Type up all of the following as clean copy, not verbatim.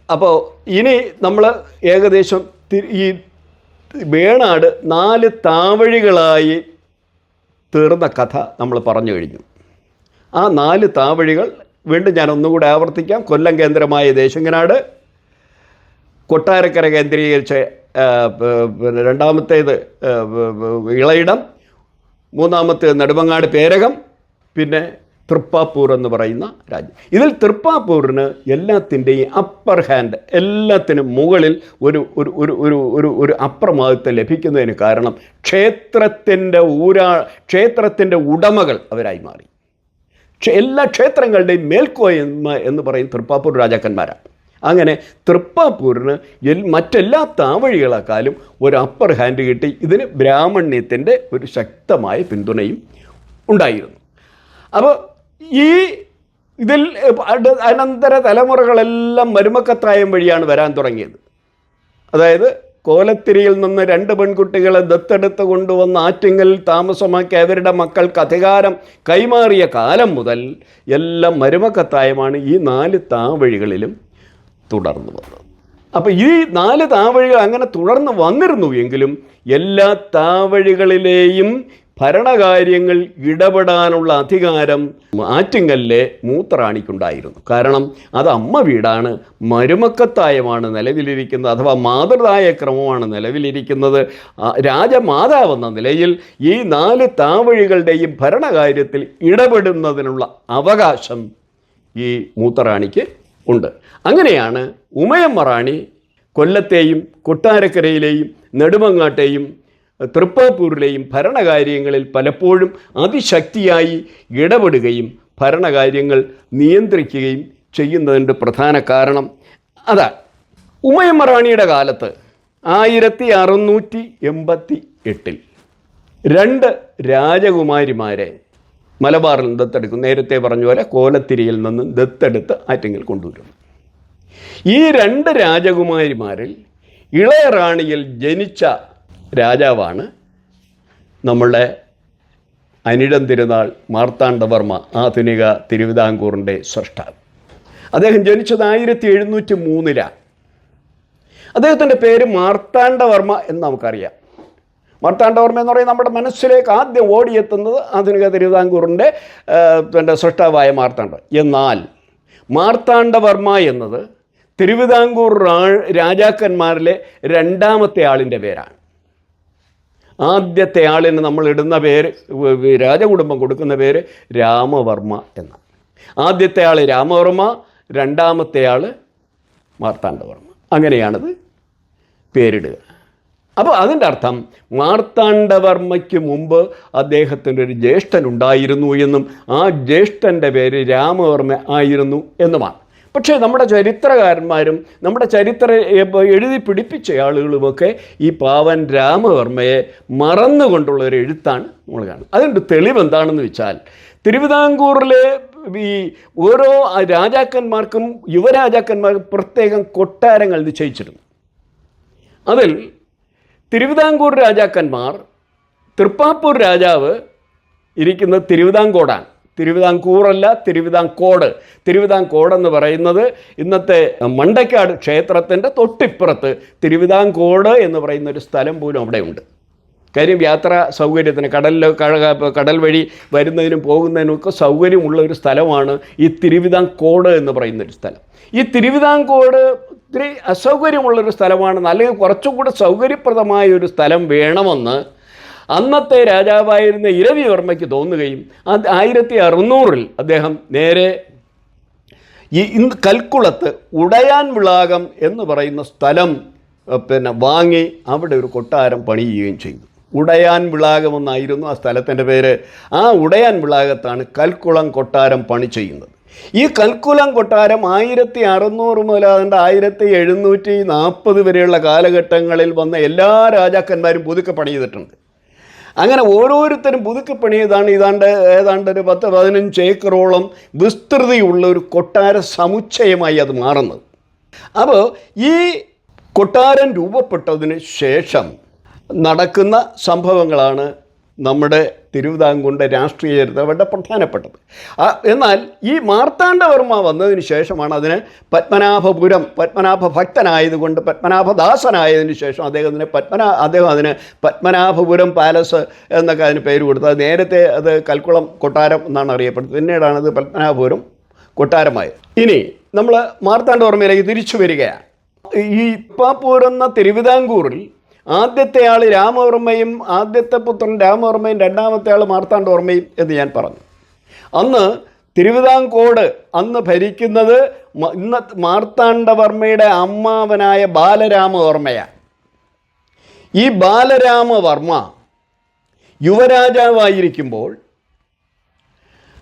അപ്പോൾ ഇനി നമ്മൾ ഏകദേശം ഈ വേണാട് 4 താവഴികളായി തീർന്ന കഥ നമ്മൾ പറഞ്ഞു കഴിഞ്ഞു. ആ 4 താവഴികൾ വീണ്ടും ഞാൻ ഒന്നുകൂടെ ആവർത്തിക്കാം. കൊല്ലം കേന്ദ്രമായ ദേശങ്ങനാട്, കൊട്ടാരക്കര കേന്ദ്രീകരിച്ച രണ്ടാമത്തേത് ഇളയിടം, മൂന്നാമത്തേത് നെടുമങ്ങാട് പേരകം, പിന്നെ തൃപ്പാപ്പൂർ എന്ന് പറയുന്ന രാജ്യം. ഇതിൽ തൃപ്പാപ്പൂരിന് എല്ലാത്തിൻ്റെയും അപ്പർ ഹാൻഡ്, എല്ലാത്തിനും മുകളിൽ ഒരു ഒരു ഒരു ഒരു ഒരു ഒരു അപ്രമാദിത്വം ലഭിക്കുന്നതിന് കാരണം ക്ഷേത്രത്തിൻ്റെ ഉടമകൾ അവരായി മാറി. എല്ലാ ക്ഷേത്രങ്ങളുടെയും മേൽക്കോയ്മ എന്ന് പറയും തൃപ്പാപ്പൂർ രാജാക്കന്മാരാണ്. അങ്ങനെ തൃപ്പാപ്പൂരിന് മറ്റെല്ലാ താവഴികളെക്കാളും ഒരു അപ്പർ ഹാൻഡ് കിട്ടി. ഇതിന് ബ്രാഹ്മണ്യത്തിൻ്റെ ഒരു ശക്തമായ പിന്തുണയും ഉണ്ടായിരുന്നു. അപ്പോൾ ഇതിൽ അനന്തര തലമുറകളെല്ലാം മരുമക്കത്തായം വഴിയാണ് വരാൻ തുടങ്ങിയത്. അതായത് കോലത്തിരിയിൽ നിന്ന് 2 പെൺകുട്ടികളെ ദത്തെടുത്ത് കൊണ്ടുവന്ന് ആറ്റിങ്ങൽ താമസമാക്കി അവരുടെ മക്കൾക്ക് അധികാരം കൈമാറിയ കാലം മുതൽ എല്ലാം മരുമക്കത്തായമാണ് ഈ 4 താവഴികളിലും തുടർന്നു വന്നത്. അപ്പോൾ ഈ 4 താവഴികൾ അങ്ങനെ തുടർന്ന് വന്നിരുന്നു എങ്കിലും എല്ലാ താവഴികളിലെയും ഭരണകാര്യങ്ങൾ ഇടപെടാനുള്ള അധികാരം ആറ്റിങ്ങലിലെ മൂത്തറാണിക്കുണ്ടായിരുന്നു. കാരണം അത് അമ്മ വീടാണ്, മരുമക്കത്തായമാണ് നിലവിലിരിക്കുന്നത്, അഥവാ മാതൃതായ ക്രമമാണ് നിലവിലിരിക്കുന്നത്. രാജമാതാവെന്ന നിലയിൽ ഈ 4 താവഴികളുടെയും ഭരണകാര്യത്തിൽ ഇടപെടുന്നതിനുള്ള അവകാശം ഈ മൂത്തറാണിക്ക് ഉണ്ട്. അങ്ങനെയാണ് ഉമയമ്മ റാണി കൊല്ലത്തെയും കൊട്ടാരക്കരയിലെയും നെടുമങ്ങാട്ടെയും തൃപ്പാപ്പൂരിലെയും ഭരണകാര്യങ്ങളിൽ പലപ്പോഴും അതിശക്തിയായി ഇടപെടുകയും ഭരണകാര്യങ്ങൾ നിയന്ത്രിക്കുകയും ചെയ്യുന്നതിൻ്റെ പ്രധാന കാരണം അതാണ്. ഉമയമ്മ റാണിയുടെ കാലത്ത് 1688 2 രാജകുമാരിമാരെ മലബാറിൽ നിന്ന് ദത്തെടുക്കും. നേരത്തെ പറഞ്ഞ പോലെ കോലത്തിരിയിൽ നിന്ന് ദത്തെടുത്ത് ആറ്റിങ്ങൽ കൊണ്ടുവരുന്നു. ഈ 2 രാജകുമാരിമാരിൽ ഇളയ റാണിയിൽ ജനിച്ച രാജാവാണ് നമ്മളുടെ അനിഴം തിരുനാൾ മാർത്താണ്ഡവർമ്മ, ആധുനിക തിരുവിതാംകൂറിൻ്റെ സ്രഷ്ടാവ്. അദ്ദേഹം ജനിച്ചത് 1703. അദ്ദേഹത്തിൻ്റെ പേര് മാർത്താണ്ഡവർമ്മ എന്ന് നമുക്കറിയാം. മാർത്താണ്ഡവർമ്മ എന്ന് പറയുന്നത് നമ്മുടെ മനസ്സിലേക്ക് ആദ്യം ഓടിയെത്തുന്നത് ആധുനിക തിരുവിതാംകൂറിൻ്റെ സ്രഷ്ടാവായ മാർത്താണ്ഡ. എന്നാൽ മാർത്താണ്ഡവർമ്മ എന്നത് തിരുവിതാംകൂർ രാജാക്കന്മാരിലെ 2ാമത്തെ ആളിൻ്റെ പേരാണ്. ആദ്യത്തെ ആളിന് നമ്മൾ ഇടുന്ന പേര്, രാജകുടുംബം കൊടുക്കുന്ന പേര് രാമവർമ്മ എന്നാണ്. ആദ്യത്തെ ആൾ രാമവർമ്മ, 2ാമത്തെ ആൾ മാർത്താണ്ഡവർമ്മ. അങ്ങനെയാണത് പേരിടുക. അപ്പോൾ അതിൻ്റെ അർത്ഥം മാർത്താണ്ഡവർമ്മയ്ക്ക് മുമ്പ് അദ്ദേഹത്തിൻ്റെ ഒരു ജ്യേഷ്ഠനുണ്ടായിരുന്നു എന്നും ആ ജ്യേഷ്ഠൻ്റെ പേര് രാമവർമ്മ ആയിരുന്നു എന്നുമാണ്. പക്ഷേ നമ്മുടെ ചരിത്രകാരന്മാരും നമ്മുടെ ചരിത്രം എഴുതി പിടിപ്പിച്ച ആളുകളുമൊക്കെ ഈ പാവൻ രാമവർമ്മയെ മറന്നുകൊണ്ടുള്ള ഒരു എഴുത്താണ് നമ്മൾ കാണുന്നത്. അതിൻ്റെ തെളിവ് എന്താണെന്ന് വെച്ചാൽ തിരുവിതാംകൂറിലെ ഈ ഓരോ രാജാക്കന്മാർക്കും യുവരാജാക്കന്മാർക്കും പ്രത്യേകം കൊട്ടാരങ്ങൾ നിശ്ചയിച്ചിരുന്നു. അതിൽ തിരുവിതാംകൂർ രാജാക്കന്മാർ, തൃപ്പാപ്പൂർ രാജാവ് ഇരിക്കുന്നത് തിരുവിതാംകോടാണ്. തിരുവിതാംകൂറല്ല, തിരുവിതാംകോട്. തിരുവിതാംകോടെന്ന് പറയുന്നത് ഇന്നത്തെ മണ്ടക്കാട് ക്ഷേത്രത്തിൻ്റെ തൊട്ടിപ്പുറത്ത് തിരുവിതാംകോട് എന്ന് പറയുന്ന ഒരു സ്ഥലം പോലും അവിടെയുണ്ട്. കാര്യം യാത്രാ സൗകര്യത്തിന് കടൽ വഴി വരുന്നതിനും പോകുന്നതിനുമൊക്കെ സൗകര്യമുള്ള ഒരു സ്ഥലമാണ് ഈ തിരുവിതാംകോട് എന്ന് പറയുന്നൊരു സ്ഥലം. ഈ തിരുവിതാംകോട് ഇത്തിരി അസൗകര്യമുള്ളൊരു സ്ഥലമാണെന്ന്, അല്ലെങ്കിൽ കുറച്ചും കൂടെ സൗകര്യപ്രദമായ ഒരു സ്ഥലം വേണമെന്ന് അന്നത്തെ രാജാവായിരുന്ന ഇരവിവർമ്മയ്ക്ക് തോന്നുകയും 1600 അദ്ദേഹം നേരെ ഈ കൽക്കുളത്ത് ഉടയാൻ വിളാകം എന്ന് പറയുന്ന സ്ഥലം വാങ്ങി അവിടെ ഒരു കൊട്ടാരം പണിയുകയും ചെയ്തു. ഉടയാൻ വിളാകമെന്നായിരുന്നു ആ സ്ഥലത്തിൻ്റെ പേര്. ആ ഉടയാൻ വിളാകത്താണ് കൽക്കുളം കൊട്ടാരം പണി ചെയ്യുന്നത്. ഈ കൽക്കുളം കൊട്ടാരം 1600 മുതൽ 1740 വരെയുള്ള കാലഘട്ടങ്ങളിൽ വന്ന എല്ലാ രാജാക്കന്മാരും പുതുക്കെ പണിതിട്ടുണ്ട്. അങ്ങനെ ഓരോരുത്തരും പുതുക്കി പണിയതാണ് ഏതാണ്ട് ഒരു 10-15 ഏക്കറോളം വിസ്തൃതിയുള്ള ഒരു കൊട്ടാര സമുച്ചയമായി അത് മാറുന്നത്. അപ്പോൾ ഈ കൊട്ടാരം രൂപപ്പെട്ടതിന് ശേഷം നടക്കുന്ന സംഭവങ്ങളാണ് നമ്മുടെ തിരുവിതാംകൂറിൻ്റെ രാഷ്ട്രീയ ചരിത്രം വളരെ പ്രധാനപ്പെട്ടത്. എന്നാൽ ഈ മാർത്താണ്ഡവർമ്മ വന്നതിന് ശേഷമാണ് അതിന് പത്മനാഭ ഭക്തനായതുകൊണ്ട് പത്മനാഭദാസനായതിനു ശേഷം അദ്ദേഹം അതിന് പത്മനാഭപുരം പാലസ് എന്നൊക്കെ അതിന് പേര് കൊടുത്തത്. നേരത്തെ അത് കൽക്കുളം കൊട്ടാരം എന്നാണ് അറിയപ്പെടുന്നത്. പിന്നീടാണ് അത് പത്മനാഭപുരം കൊട്ടാരമായത്. ഇനി നമ്മൾ മാർത്താണ്ഡവർമ്മയിലേക്ക് തിരിച്ചു വരികയാണ്. ഈ തൃപ്പാപ്പൂർ എന്ന തിരുവിതാംകൂറിൽ ആദ്യത്തെ ആൾ രാമവർമ്മയും, ആദ്യത്തെ പുത്രൻ രാമവർമ്മയും, രണ്ടാമത്തെ ആൾ മാർത്താണ്ഡവർമ്മയും എന്ന് ഞാൻ പറഞ്ഞു. അന്ന് തിരുവിതാംകോട് അന്ന് ഭരിക്കുന്നത് ഇന്ന് മാർത്താണ്ഡവർമ്മയുടെ അമ്മാവനായ ബാലരാമവർമ്മയാണ്. ഈ ബാലരാമവർമ്മ യുവരാജാവായിരിക്കുമ്പോൾ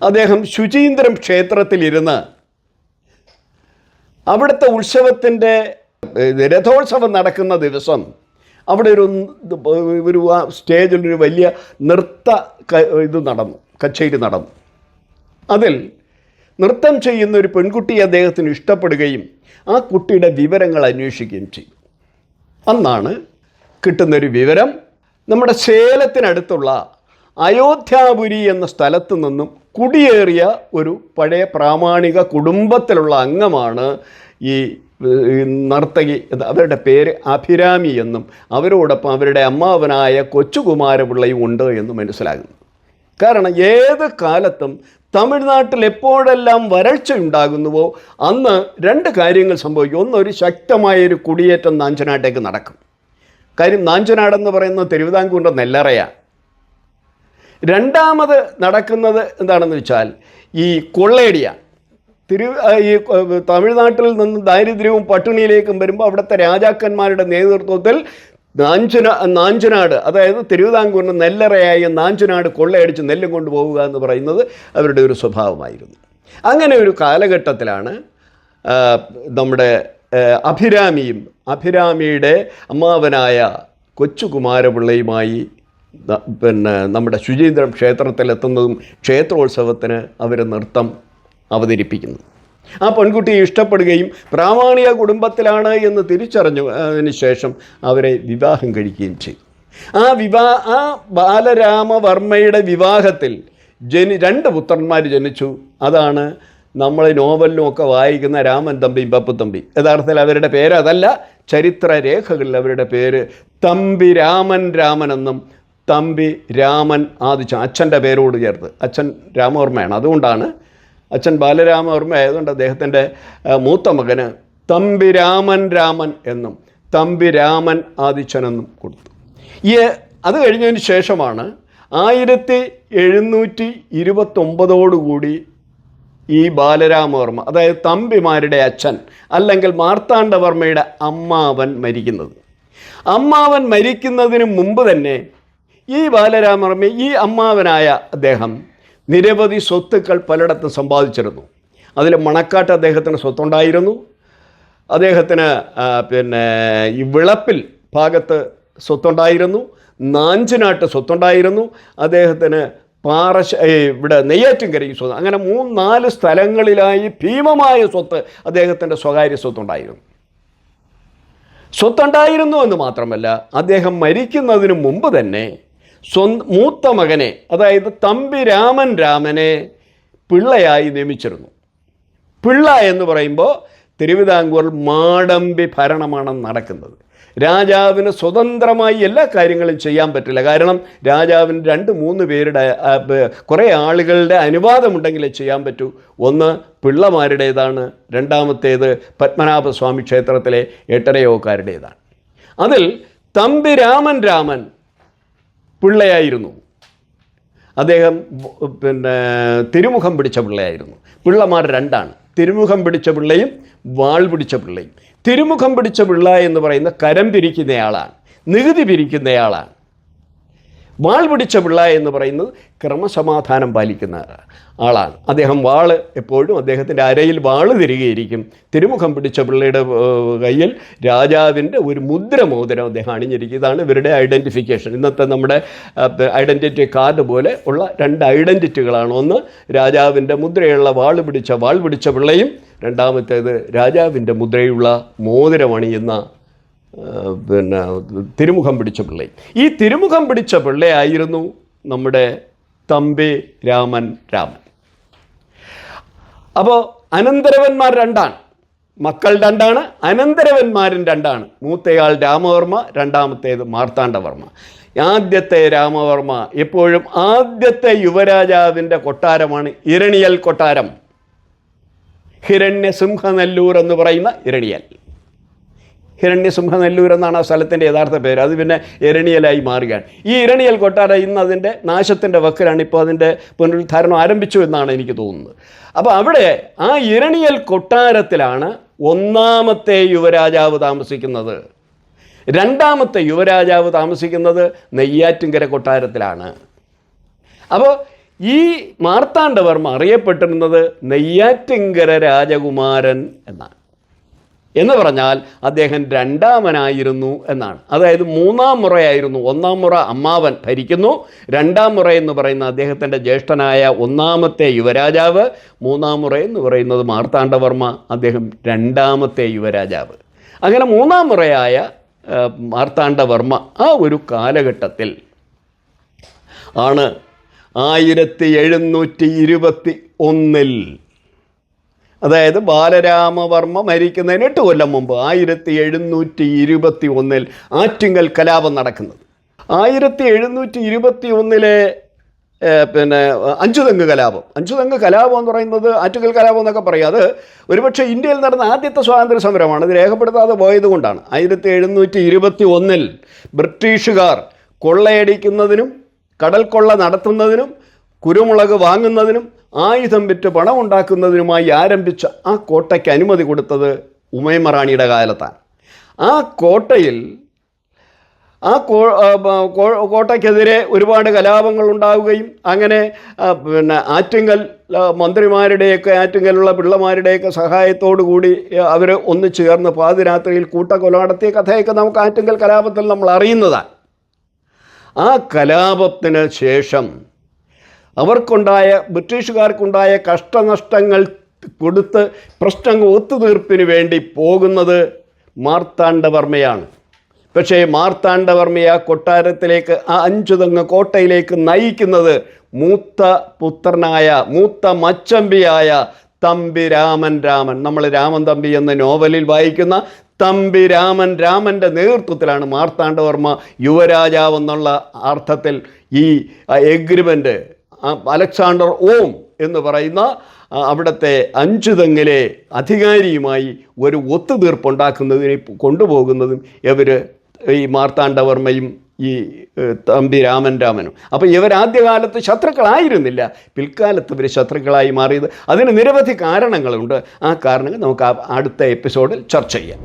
അദ്ദേഹം ശുചീന്ദ്രം ക്ഷേത്രത്തിലിരുന്ന് അവിടുത്തെ ഉത്സവത്തിൻ്റെ രഥോത്സവം നടക്കുന്ന ദിവസം അവിടെ ഒരു സ്റ്റേജിലൊരു വലിയ കച്ചേരി നടന്നു. അതിൽ നൃത്തം ചെയ്യുന്ന ഒരു പെൺകുട്ടിയെ അദ്ദേഹത്തിന് ഇഷ്ടപ്പെടുകയും ആ കുട്ടിയുടെ വിവരങ്ങൾ അന്വേഷിക്കുകയും ചെയ്തു. അന്നാണ് കിട്ടുന്നൊരു വിവരം, നമ്മുടെ സേലത്തിനടുത്തുള്ള അയോധ്യാപുരി എന്ന സ്ഥലത്തു നിന്നും കുടിയേറിയ ഒരു പഴയ പ്രാമാണിക കുടുംബത്തിലുള്ള അംഗമാണ് ഈ നർത്തകി. അവരുടെ പേര് അഭിരാമി എന്നും അവരോടൊപ്പം അവരുടെ അമ്മാവനായ കൊച്ചുകുമാരപിള്ളയും ഉണ്ട് എന്നും മനസ്സിലാകുന്നു. കാരണം ഏത് കാലത്തും തമിഴ്നാട്ടിൽ എപ്പോഴെല്ലാം വരൾച്ച ഉണ്ടാകുന്നുവോ അന്ന് രണ്ട് കാര്യങ്ങൾ സംഭവിക്കും. ഒന്ന്, ഒരു ശക്തമായൊരു കുടിയേറ്റം നാഞ്ചനാട്ടേക്ക് നടക്കും. കാര്യം നാഞ്ചനാടെന്ന് പറയുന്നത് തിരുവിതാംകൂറിൻ്റെ നെല്ലറയാണ്. രണ്ടാമത് നടക്കുന്നത് എന്താണെന്ന് വെച്ചാൽ ഈ കൊള്ളേടിയാണ്. ഈ തമിഴ്നാട്ടിൽ നിന്ന് ദാരിദ്ര്യവും പട്ടിണിയിലേക്കും വരുമ്പോൾ അവിടുത്തെ രാജാക്കന്മാരുടെ നേതൃത്വത്തിൽ നാഞ്ചനാട്, അതായത് തിരുവിതാംകൂറിന് നെല്ലറയായ നാഞ്ചനാട് കൊള്ളയടിച്ച് നെല്ലും കൊണ്ടുപോവുക എന്ന് പറയുന്നത് അവരുടെ ഒരു സ്വഭാവമായിരുന്നു. അങ്ങനെ ഒരു കാലഘട്ടത്തിലാണ് നമ്മുടെ അഭിരാമിയുടെ അമ്മാവനായ കൊച്ചുകുമാരപിള്ളയുമായി നമ്മുടെ ശുചീന്ദ്രം ക്ഷേത്രത്തിലെത്തുന്നതും ക്ഷേത്രോത്സവത്തിന് അവർ നൃത്തം അവതരിപ്പിക്കുന്നു. ആ പെൺകുട്ടിയെ ഇഷ്ടപ്പെടുകയും പ്രാമാണിക കുടുംബത്തിലാണ് എന്ന് തിരിച്ചറിഞ്ഞതിന് ശേഷം അവരെ വിവാഹം കഴിക്കുകയും ചെയ്തു. ആ ബാലരാമവർമ്മയുടെ വിവാഹത്തിൽ രണ്ട് പുത്രന്മാർ ജനിച്ചു. അതാണ് നമ്മൾ നോവലിലും ഒക്കെ വായിക്കുന്ന രാമൻ തമ്പിയും പപ്പു തമ്പി. യഥാർത്ഥത്തിൽ അവരുടെ പേര് അതല്ല, ചരിത്ര രേഖകളിൽ അവരുടെ പേര് തമ്പി രാമൻ എന്നും തമ്പി രാമൻ ആദിച്ച അച്ഛൻ്റെ പേരോട് ചേർത്ത്. അച്ഛൻ രാമവർമ്മയാണ്, അതുകൊണ്ടാണ് അച്ഛൻ ബാലരാമവർമ്മ ആയതുകൊണ്ട് അദ്ദേഹത്തിൻ്റെ മൂത്ത മകന് തമ്പി രാമൻ എന്നും തമ്പി രാമൻ ആദിച്ചനെന്നും കൊടുത്തു. അത് കഴിഞ്ഞതിന് ശേഷമാണ് 1729 ഈ ബാലരാമവർമ്മ, അതായത് തമ്പിമാരുടെ അച്ഛൻ അല്ലെങ്കിൽ മാർത്താണ്ഡവർമ്മയുടെ അമ്മാവൻ മരിക്കുന്നത്. അമ്മാവൻ മരിക്കുന്നതിന് മുമ്പ് തന്നെ ഈ ബാലരാമവർമ്മ, ഈ അമ്മാവനായ അദ്ദേഹം നിരവധി സ്വത്തുക്കൾ പലയിടത്തും സമ്പാദിച്ചിരുന്നു. അതിൽ മണക്കാട്ട് അദ്ദേഹത്തിന് സ്വത്തുണ്ടായിരുന്നു, അദ്ദേഹത്തിന് ഈ വിളപ്പിൽ ഭാഗത്ത് സ്വത്തുണ്ടായിരുന്നു, നാഞ്ചനാട്ട് സ്വത്തുണ്ടായിരുന്നു, അദ്ദേഹത്തിന് ഇവിടെ നെയ്യാറ്റിൻകരയ്ക്ക് സ്വത്ത്. അങ്ങനെ 3-4 സ്ഥലങ്ങളിലായി ഭീമമായ സ്വത്ത് അദ്ദേഹത്തിൻ്റെ സ്വകാര്യ സ്വത്തുണ്ടായിരുന്നു എന്ന് മാത്രമല്ല, അദ്ദേഹം മരിക്കുന്നതിന് മുമ്പ് തന്നെ മൂത്ത മകനെ, അതായത് തമ്പി രാമനെ പിള്ളയായി നിയമിച്ചിരുന്നു. പിള്ള എന്ന് പറയുമ്പോൾ തിരുവിതാംകൂറിൽ മാടമ്പി ഭരണമാണ് നടക്കുന്നത്. രാജാവിന് സ്വതന്ത്രമായി എല്ലാ കാര്യങ്ങളും ചെയ്യാൻ പറ്റില്ല. കാരണം രാജാവിന് 2-3 പേരുടെ കുറേ ആളുകളുടെ അനുവാദമുണ്ടെങ്കിലേ ചെയ്യാൻ പറ്റൂ. ഒന്ന് പിള്ളമാരുടേതാണ്, രണ്ടാമത്തേത് പത്മനാഭസ്വാമി ക്ഷേത്രത്തിലെ എട്ടരയോക്കാരുടേതാണ്. അതിൽ തമ്പി രാമൻ പിള്ളയായിരുന്നു. അദ്ദേഹം തിരുമുഖം പിടിച്ച പിള്ളയായിരുന്നു. പിള്ളമാർ 2ആണ്, തിരുമുഖം പിടിച്ച പിള്ളയും വാൾ പിടിച്ച പിള്ളയും. തിരുമുഖം പിടിച്ച പിള്ള എന്ന് പറയുന്ന കരം പിരിക്കുന്നയാളാണ്, നികുതി പിരിക്കുന്നയാളാണ്. വാൾ പിടിച്ച പിള്ള എന്ന് പറയുന്നത് ക്രമസമാധാനം പാലിക്കുന്ന ആളാണ്. അദ്ദേഹം വാള് എപ്പോഴും അദ്ദേഹത്തിൻ്റെ അരയിൽ വാള് തിരികെയിരിക്കും. തിരുമുഖം പിടിച്ച പിള്ളയുടെ കയ്യിൽ രാജാവിൻ്റെ ഒരു മോതിരം അദ്ദേഹം അണിഞ്ഞിരിക്കും. ഇതാണ് ഇവരുടെ ഐഡൻറ്റിഫിക്കേഷൻ. ഇന്നത്തെ നമ്മുടെ ഐഡൻറ്റിറ്റി കാർഡ് പോലെ ഉള്ള 2 ഐഡൻറ്റിറ്റികളാണ്. ഒന്ന് രാജാവിൻ്റെ മുദ്രയുള്ള വാൾ പിടിച്ച പിള്ളയും, രണ്ടാമത്തേത് രാജാവിൻ്റെ മുദ്രയുള്ള മോതിരമണിയുന്ന തിരുമുഖം പിടിച്ച പിള്ളയും. ഈ തിരുമുഖം പിടിച്ച പിള്ളയായിരുന്നു നമ്മുടെ തമ്പി രാമൻ രാമൻ. അപ്പോൾ അനന്തരവന്മാർ രണ്ടാണ്, മക്കൾ രണ്ടാണ്, അനന്തരവന്മാരും രണ്ടാണ്. മൂത്തയാൾ രാമവർമ്മ, രണ്ടാമത്തേത് മാർത്താണ്ഡവർമ്മ. ആദ്യത്തെ രാമവർമ്മ എപ്പോഴും ആദ്യത്തെ യുവരാജാവിൻ്റെ കൊട്ടാരമാണ് ഇരണിയൽ കൊട്ടാരം. ഹിരണ്യസിംഹനെല്ലൂർ എന്ന് പറയുന്ന ഇരണിയൽ. ഹിരണ്യസിംഹനെല്ലൂർ എന്നാണ് ആ സ്ഥലത്തിൻ്റെ യഥാർത്ഥ പേര്. അത് പിന്നെ ഇരണിയലായി മാറുകയാണ്. ഈ ഇരണിയൽ കൊട്ടാരം ഇന്ന് അതിൻ്റെ നാശത്തിൻ്റെ വക്കിലാണ്. ഇപ്പോൾ അതിൻ്റെ പുനരുദ്ധാരണം ആരംഭിച്ചു എന്നാണ് എനിക്ക് തോന്നുന്നത്. അപ്പോൾ അവിടെ ആ ഇരണിയൽ കൊട്ടാരത്തിലാണ് ഒന്നാമത്തെ യുവരാജാവ് താമസിക്കുന്നത്. രണ്ടാമത്തെ യുവരാജാവ് താമസിക്കുന്നത് നെയ്യാറ്റിൻകര കൊട്ടാരത്തിലാണ്. അപ്പോൾ ഈ മാർത്താണ്ഡവർമ്മ അറിയപ്പെട്ടിരുന്നത് നെയ്യാറ്റിൻകര രാജകുമാരൻ എന്നാണ്. എന്ന് പറഞ്ഞാൽ അദ്ദേഹം രണ്ടാമനായിരുന്നു എന്നാണ്. അതായത് മൂന്നാം മുറയായിരുന്നു. ഒന്നാം മുറ അമ്മാവൻ ഭരിക്കുന്നു, രണ്ടാം മുറ എന്ന് പറയുന്ന അദ്ദേഹത്തിൻ്റെ ജ്യേഷ്ഠനായ ഒന്നാമത്തെ യുവരാജാവ്, മൂന്നാം മുറ എന്ന് പറയുന്നത് മാർത്താണ്ഡവർമ്മ, അദ്ദേഹം രണ്ടാമത്തെ യുവരാജാവ്. അങ്ങനെ മൂന്നാം മുറയായ മാർത്താണ്ഡവർമ്മ ആ ഒരു കാലഘട്ടത്തിൽ ആണ് 1721 അതായത് ബാലരാമവർമ്മ മരിക്കുന്നതിന് 8 കൊല്ലം മുമ്പ് 1721 ആറ്റിങ്ങൽ കലാപം നടക്കുന്നത്. 1721 പിന്നെ അഞ്ചുതെങ്ങ് കലാപം. അഞ്ചുതെങ്ങ് കലാപം എന്ന് പറയുന്നത് ആറ്റുങ്ങൽ കലാപം എന്നൊക്കെ പറയും. അത് ഒരുപക്ഷെ ഇന്ത്യയിൽ നടന്ന ആദ്യത്തെ സ്വാതന്ത്ര്യ സമരമാണ്. ഇത് രേഖപ്പെടുത്താതെ പോയത് കൊണ്ടാണ്. 1721 ബ്രിട്ടീഷുകാർ കൊള്ളയടിക്കുന്നതിനും കടൽ കൊള്ള നടത്തുന്നതിനും കുരുമുളക് വാങ്ങുന്നതിനും ആയുധം വിറ്റ് പണം ഉണ്ടാക്കുന്നതിനുമായി ആരംഭിച്ച ആ കോട്ടയ്ക്ക് അനുമതി കൊടുത്തത് ഉമയമ്മ റാണിയുടെ കാലത്താണ്. ആ കോട്ടയിൽ കോട്ടയ്ക്കെതിരെ ഒരുപാട് കലാപങ്ങൾ ഉണ്ടാവുകയും അങ്ങനെ പിന്നെ ആറ്റിങ്ങൽ മന്ത്രിമാരുടെയൊക്കെ ആറ്റിങ്ങലുള്ള പിള്ളമാരുടെയൊക്കെ സഹായത്തോടു കൂടി അവർ ഒന്നിച്ചു ചേർന്ന് പാതിരാത്രിയിൽ കൂട്ടക്കൊല നടത്തിയ കഥയൊക്കെ നമുക്ക് ആറ്റിങ്ങൽ കലാപത്തിൽ നമ്മൾ അറിയുന്നതാണ്. ആ കലാപത്തിന് ശേഷം ബ്രിട്ടീഷുകാർക്കുണ്ടായ കഷ്ടനഷ്ടങ്ങൾ കൊടുത്ത് പ്രശ്നങ്ങൾ ഒത്തുതീർപ്പിന് വേണ്ടി പോകുന്നത് മാർത്താണ്ഡവർമ്മയാണ്. പക്ഷേ മാർത്താണ്ഡവർമ്മയെ ആ കൊട്ടാരത്തിലേക്ക്, ആ അഞ്ചുതെങ്ങ് കോട്ടയിലേക്ക് നയിക്കുന്നത് മൂത്ത മച്ചമ്പിയായ തമ്പി രാമൻ. നമ്മൾ രാമൻ തമ്പി എന്ന നോവലിൽ വായിക്കുന്ന തമ്പി രാമൻ്റെ നേതൃത്വത്തിലാണ് മാർത്താണ്ഡവർമ്മ യുവരാജാവ് എന്നുള്ള അർത്ഥത്തിൽ ഈ എഗ്രിമെൻ്റ് അലക്സാണ്ടർ ഓം എന്ന് പറയുന്ന അവിടുത്തെ അഞ്ചുതെങ്ങിലെ അധികാരിയുമായി ഒരു ഒത്തുതീർപ്പുണ്ടാക്കുന്നതിനെ കൊണ്ടുപോകുന്നതും ഈ മാർത്താണ്ഡവർമ്മയും ഈ തമ്പി രാമനും. അപ്പോൾ ഇവരാദ്യകാലത്ത് ശത്രുക്കളായിരുന്നില്ല, പിൽക്കാലത്ത് ഇവർ ശത്രുക്കളായി മാറിയത്. അതിന് നിരവധി കാരണങ്ങളുണ്ട്. ആ കാരണങ്ങൾ നമുക്ക് അടുത്ത എപ്പിസോഡിൽ ചർച്ച ചെയ്യാം.